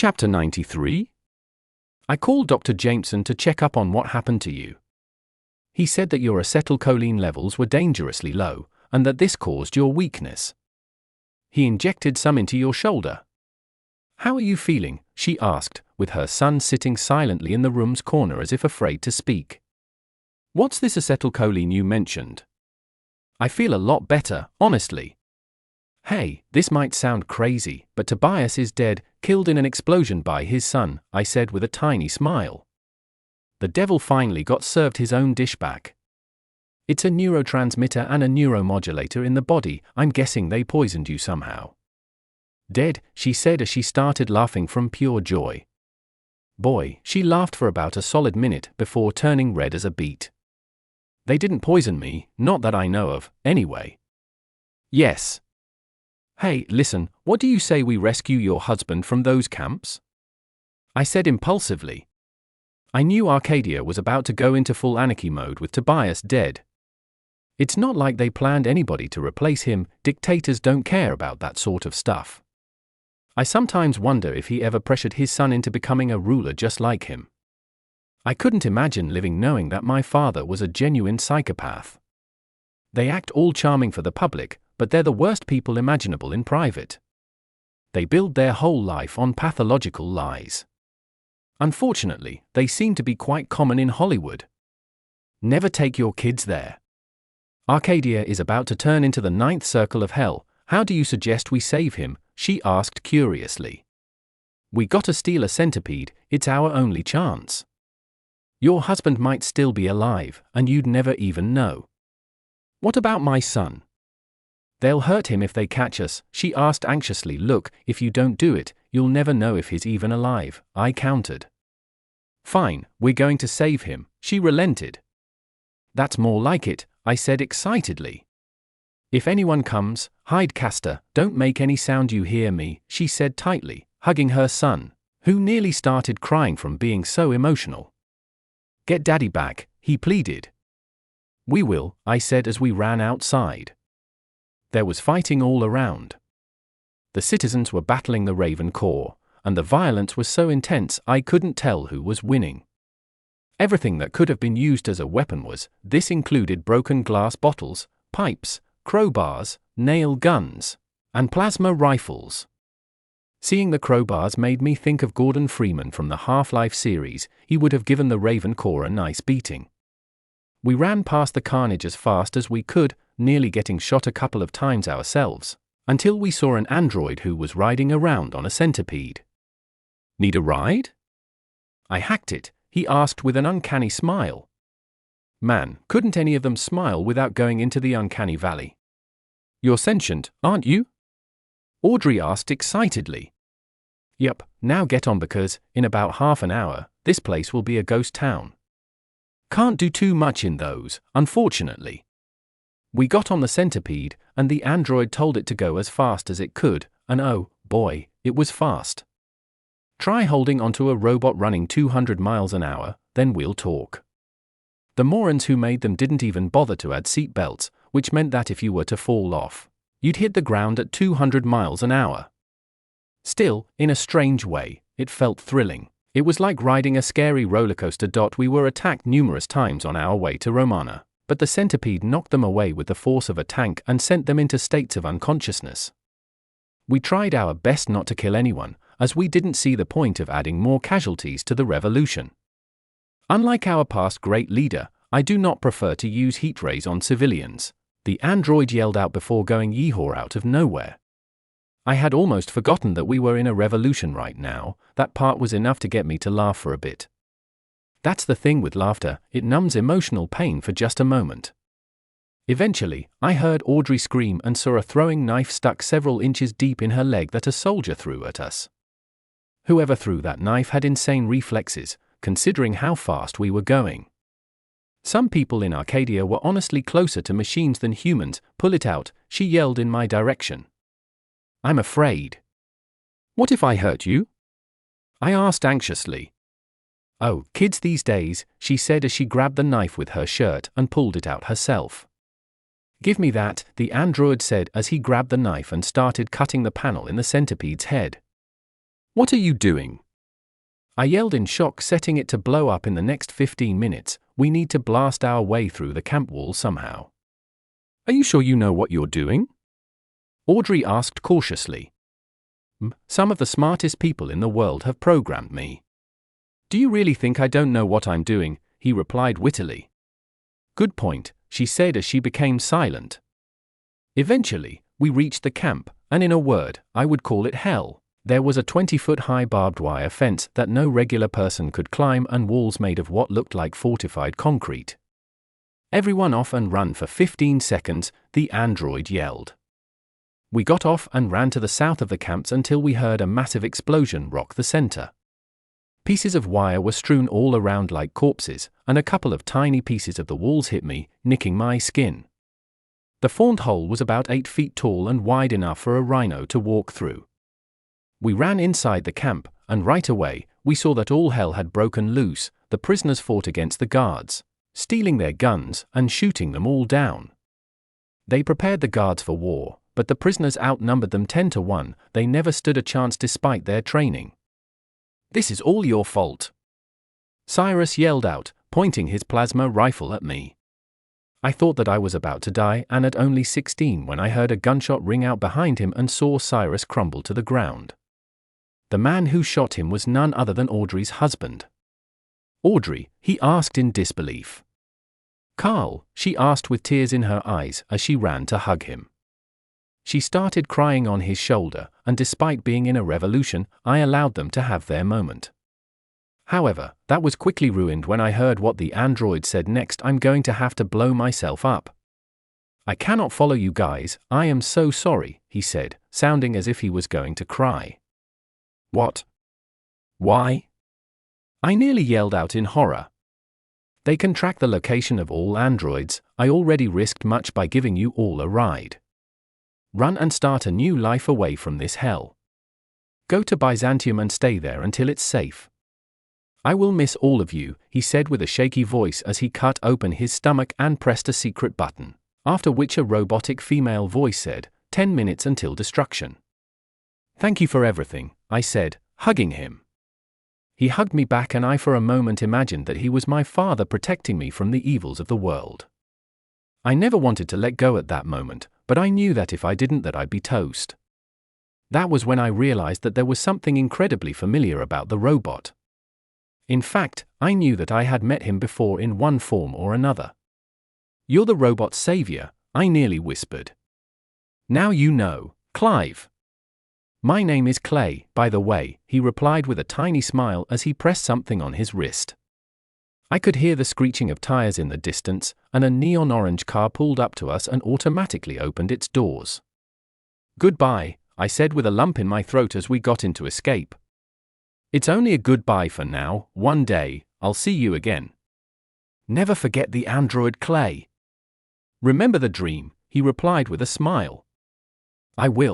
Chapter 93. I called Dr. Jameson to check up on what happened to you. He said that your acetylcholine levels were dangerously low, and that this caused your weakness. He injected some into your shoulder. How are you feeling? She asked, with her son sitting silently in the room's corner as if afraid to speak. What's this acetylcholine you mentioned? I feel a lot better, honestly. Hey, this might sound crazy, but Tobias is dead, killed in an explosion by his son, I said with a tiny smile. The devil finally got served his own dish back. It's a neurotransmitter and a neuromodulator in the body. I'm guessing they poisoned you somehow. Dead, she said as she started laughing from pure joy. Boy, she laughed for about a solid minute before turning red as a beet. They didn't poison me, not that I know of, anyway. Yes. Hey, listen, what do you say we rescue your husband from those camps? I said impulsively. I knew Arcadia was about to go into full anarchy mode with Tobias dead. It's not like they planned anybody to replace him. Dictators don't care about that sort of stuff. I sometimes wonder if he ever pressured his son into becoming a ruler just like him. I couldn't imagine living knowing that my father was a genuine psychopath. They act all charming for the public, but they're the worst people imaginable in private. They build their whole life on pathological lies. Unfortunately, they seem to be quite common in Hollywood. Never take your kids there. Arcadia is about to turn into the ninth circle of hell. How do you suggest we save him? She asked curiously. We gotta steal a centipede, it's our only chance. Your husband might still be alive, and you'd never even know. What about my son? They'll hurt him if they catch us, she asked anxiously. Look, if you don't do it, you'll never know if he's even alive, I countered. Fine, we're going to save him, she relented. That's more like it, I said excitedly. If anyone comes, hide. Castor, don't make any sound, you hear me, she said tightly, hugging her son, who nearly started crying from being so emotional. Get Daddy back, he pleaded. We will, I said as we ran outside. There was fighting all around. The citizens were battling the Raven Corps, and the violence was so intense I couldn't tell who was winning. Everything that could have been used as a weapon was. This included broken glass bottles, pipes, crowbars, nail guns, and plasma rifles. Seeing the crowbars made me think of Gordon Freeman from the Half-Life series. He would have given the Raven Corps a nice beating. We ran past the carnage as fast as we could, nearly getting shot a couple of times ourselves, until we saw an android who was riding around on a centipede. Need a ride? I hacked it, he asked with an uncanny smile. Man, couldn't any of them smile without going into the uncanny valley? You're sentient, aren't you? Audrey asked excitedly. Yup, now get on because, in about half an hour, this place will be a ghost town. Can't do too much in those, unfortunately. We got on the centipede, and the android told it to go as fast as it could, and oh, boy, it was fast. Try holding onto a robot running 200 miles an hour, then we'll talk. The morons who made them didn't even bother to add seat belts, which meant that if you were to fall off, you'd hit the ground at 200 miles an hour. Still, in a strange way, it felt thrilling. It was like riding a scary roller coaster. We were attacked numerous times on our way to Romana, but the centipede knocked them away with the force of a tank and sent them into states of unconsciousness. We tried our best not to kill anyone, as we didn't see the point of adding more casualties to the revolution. Unlike our past great leader, I do not prefer to use heat rays on civilians, the android yelled out before going yeehaw out of nowhere. I had almost forgotten that we were in a revolution right now. That part was enough to get me to laugh for a bit. That's the thing with laughter, it numbs emotional pain for just a moment. Eventually, I heard Audrey scream and saw a throwing knife stuck several inches deep in her leg that a soldier threw at us. Whoever threw that knife had insane reflexes, considering how fast we were going. Some people in Arcadia were honestly closer to machines than humans. Pull it out, she yelled in my direction. I'm afraid. What if I hurt you? I asked anxiously. Oh, kids these days, she said as she grabbed the knife with her shirt and pulled it out herself. Give me that, the android said as he grabbed the knife and started cutting the panel in the centipede's head. What are you doing? I yelled in shock, setting it to blow up in the next 15 minutes. We need to blast our way through the camp wall somehow. Are you sure you know what you're doing? Audrey asked cautiously. Some of the smartest people in the world have programmed me. Do you really think I don't know what I'm doing? He replied wittily. Good point, she said as she became silent. Eventually, we reached the camp, and in a word, I would call it hell. There was a 20-foot-high barbed wire fence that no regular person could climb and walls made of what looked like fortified concrete. Everyone off and run for 15 seconds, the android yelled. We got off and ran to the south of the camps until we heard a massive explosion rock the center. Pieces of wire were strewn all around like corpses, and a couple of tiny pieces of the walls hit me, nicking my skin. The formed hole was about 8 feet tall and wide enough for a rhino to walk through. We ran inside the camp, and right away, we saw that all hell had broken loose. The prisoners fought against the guards, stealing their guns and shooting them all down. They prepared the guards for war, but the prisoners outnumbered them 10 to 1. They never stood a chance despite their training. This is all your fault, Cyrus yelled out, pointing his plasma rifle at me. I thought that I was about to die, and at only 16 when I heard a gunshot ring out behind him and saw Cyrus crumble to the ground. The man who shot him was none other than Audrey's husband. Audrey, he asked in disbelief. Carl, she asked with tears in her eyes as she ran to hug him. She started crying on his shoulder, and despite being in a revolution, I allowed them to have their moment. However, that was quickly ruined when I heard what the android said next. I'm going to have to blow myself up. I cannot follow you guys, I am so sorry, he said, sounding as if he was going to cry. What? Why? I nearly yelled out in horror. They can track the location of all androids. I already risked much by giving you all a ride. Run and start a new life away from this hell. Go to Byzantium and stay there until it's safe. I will miss all of you, he said with a shaky voice as he cut open his stomach and pressed a secret button, after which a robotic female voice said, 10 minutes until destruction. Thank you for everything, I said, hugging him. He hugged me back, and I for a moment imagined that he was my father protecting me from the evils of the world. I never wanted to let go at that moment, but I knew that if I didn't, that I'd be toast. That was when I realized that there was something incredibly familiar about the robot. In fact, I knew that I had met him before in one form or another. You're the robot's savior, I nearly whispered. Now you know, Clive. My name is Clay, by the way, he replied with a tiny smile as he pressed something on his wrist. I could hear the screeching of tires in the distance, and a neon-orange car pulled up to us and automatically opened its doors. Goodbye, I said with a lump in my throat as we got into escape. It's only a goodbye for now. One day, I'll see you again. Never forget the android Clay. Remember the dream, he replied with a smile. I will.